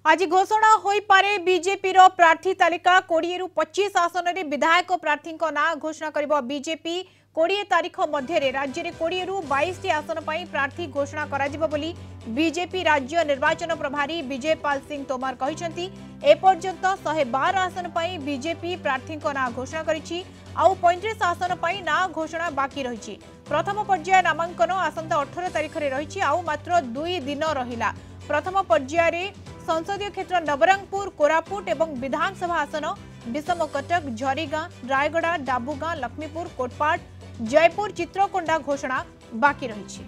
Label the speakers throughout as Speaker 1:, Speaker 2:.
Speaker 1: आज घोषणा होई पारे बीजेपी रो प्रार्थी तालिका 20 रु 25 आसन रे विधायक प्रार्थी ना घोषणा करिबो बीजेपी 20 तारीख मध्य राज्य में 20 रु 22 टी आसन पर प्रार्थी घोषणा करा बोली बीजेपी राज्य निर्वाचन प्रभारी विजय पाल सिंह तोमर कहते एपर्यंत 112 आसन पर बीजेपी प्रार्थी ना घोषणा करिछि आउ 35 आसन पर ना घोषणा बाकी रही। प्रथम पर्याय नामांकन आसंता 18 तारीख में रही आउ मात्र 2 दिन रहिला। प्रथम पर्याय संसदीय क्षेत्र नवरंगपुर कोरापुट एवं विधानसभा आसन विषमकटक झरीगां रायगड़ा डाबुगां लक्ष्मीपुर कोटपाट जयपुर चित्रकोंडा घोषणा बाकी रही।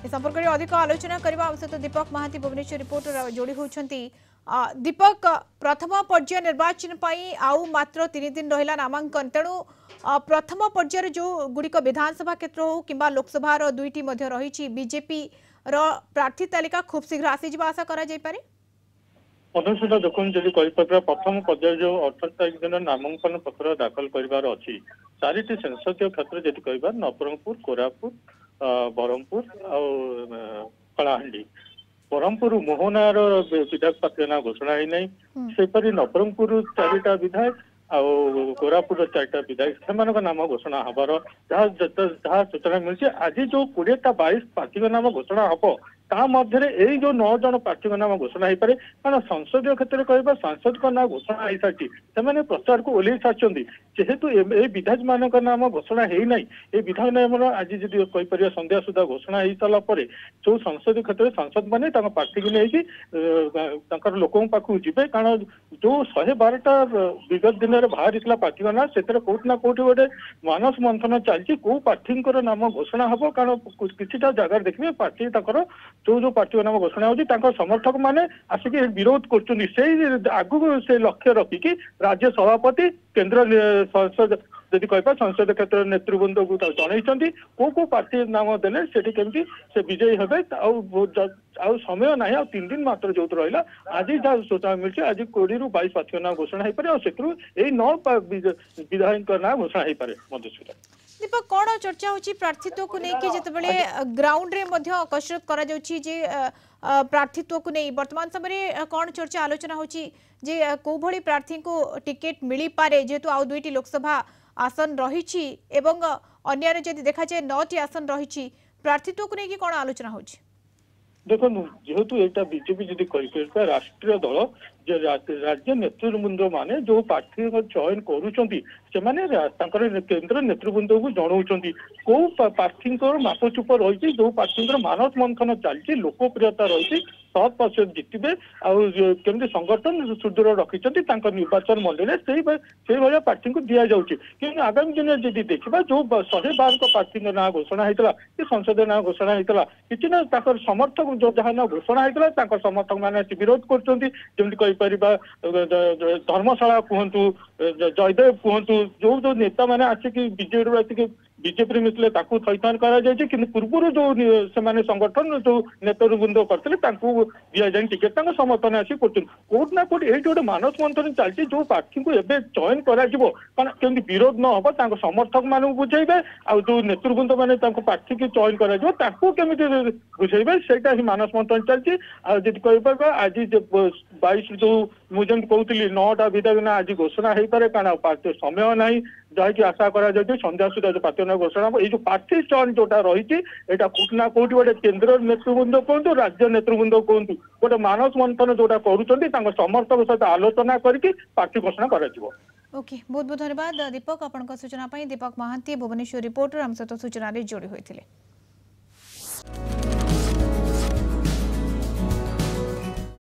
Speaker 1: संपर्क में अधिक आलोचना करबा सहित दीपक महांती भुवनेश्वर रिपोर्टर जोड़ी होती। दीपक प्रथम पर्याय निर्वाचन पाई आउ मात्र 3 दिन रहिला नामांकन तेणु प्रथम पर्यायर जो गुड़िक विधानसभा क्षेत्र हो कि लोकसभा दुईटी रही बीजेपी प्रार्थी तालिका खूब शीघ्र आसी आशा करा जाय पारे।
Speaker 2: मधुसूदन देखुन जदि प्रथम पर्याय जो 18 तारीख दिन नामांकन पत्र दाखल कर अच्छी 4टी संसदीय क्षेत्र जदि कह नवरंगपुर कोरापुट बरहमपुर कलाहांडी बरहमपुर मोहनार विधायक प्रार्थी ना घोषणा ही नहीं सेपरी नवरंगपुर 4टा विधायक कोरापुट 4टा विधायक से नाम घोषणा हबार जहाँ सूचना मिली आज जो 20-22 प्रार्थी नाम घोषणा हम ता मध्य यही जो 9 जन प्रार्थी नाम घोषणा हो पारे कारण संसदीय क्षेत्र में कह सांसद का नाम घोषणा हो सारी से प्रचार को ओह्लई सारी जेहेतु ये विधायक मान नाम घोषणा हो ना ये विधायक नाम आज जी कहीपर संध्या सुधा घोषणा हो सारापर जो संसदीय क्षेत्र में सांसद मैंने प्रार्थी को नहीं लोक पाखक जी कारण जो 112टा विगत दिन में बाहर प्रार्थी ना से कौट ना कौट गोटे मानस मंथन चलती कौ प्रार्थी नाम घोषणा हम कारण किसी जगह देखिए प्रार्थी जो प्रार्थी नाम घोषणा हो समर्थक मैंने आसिक विरोध कर आगु से लक्ष्य रखिकी राज्य सभापति केंद्र संसद जदि कह संसद क्षेत्र नेतृवृंद को जनई कौ प्रार्थी नाम देने से से विजयी हे आउ समय ना आ 3 दिन मात्र जो रहा आज जहाँ सूचना मिली आज 20 रु 22 प्रार्थी नाम घोषणा हो पारे से 9 विधायक नाम घोषणा हो पारे। मधुसूदन
Speaker 1: दीपक कौन चर्चा होची प्रार्थीत्व को लेकिन जितेबाला ग्राउंड रे मध्य कसरत करा जाउची जे प्रार्थीत्व को नहीं वर्तमान समय कौन चर्चा आलोचना होची जे को भली प्रार्थी को टिकेट मिली पारे जेहेतु आउ 2टी लोकसभा आसन रही एवं अन्य जदि देखा जाए 9टी आसन रही प्रार्थीत्व को लेकिन कौन आलोचना होची।
Speaker 2: देखो जेहेतु यहाँ बीजेपी जी कह राष्ट्रीय दल राज्य नेतृवृंद माने जो प्रार्थी चयन कर केंद्र नेतृवृंद को जनाऊँ कौ प्रार्थी मापचुप रही जो प्रार्थी मानस मंथन चलती लोकप्रियता रही 100% जितबे आमि संगठन सुदृढ़ रखिंट निर्वाचन मंडल से भाया प्रार्थी को दि जाऊँगी कि आगामी दिन जब देखा जो 112 प्रार्थी ना घोषणा होता कि संसद ना घोषणा होता कि समर्थक जो जहाँ ना घोषणा होता समर्थक मैंने विरोध कर धर्मशाला कहतु जयदेव कहतु जो नेता मैंने आसिक बीजेपी मिलते थैथान कि पूर्व जो से संगठन जो नेतृवृंद करते दि जाए टिकेट समर्थन आसिक कौट ना कौट ये गोटे मानस मंथन चलती जो प्रार्थी को एवं चयन करें विरोध न हम समर्थक मान बुझेबे आ जो नेतृवृंद मैंने प्रार्थी की चयन करमी बुझेबे से मानस मंथन चलती आज कह आज 22 जो मुझे कहती 9टा विधायक ना आज घोषणा हो पारे कारण समय ना जहाँकि आशा करा संध्या सुधा जो प्रार्थी घोषणा ये जो प्रार्थी चयन जोटा रही कौट ना कौट गोटे केंद्र नेतृवृंद कहतु राज्य नेतृवृंद कहतु गोटे मानस मंथन जोटा करुँच समर्थक सहित आलोचना करके प्रार्थी घोषणा कर।
Speaker 1: ओके बहुत बहुत धन्यवाद दीपक आपन सूचना दीपक महांती भुवनेश्वर रिपोर्टर आम सहित सूचना जोड़ी होते।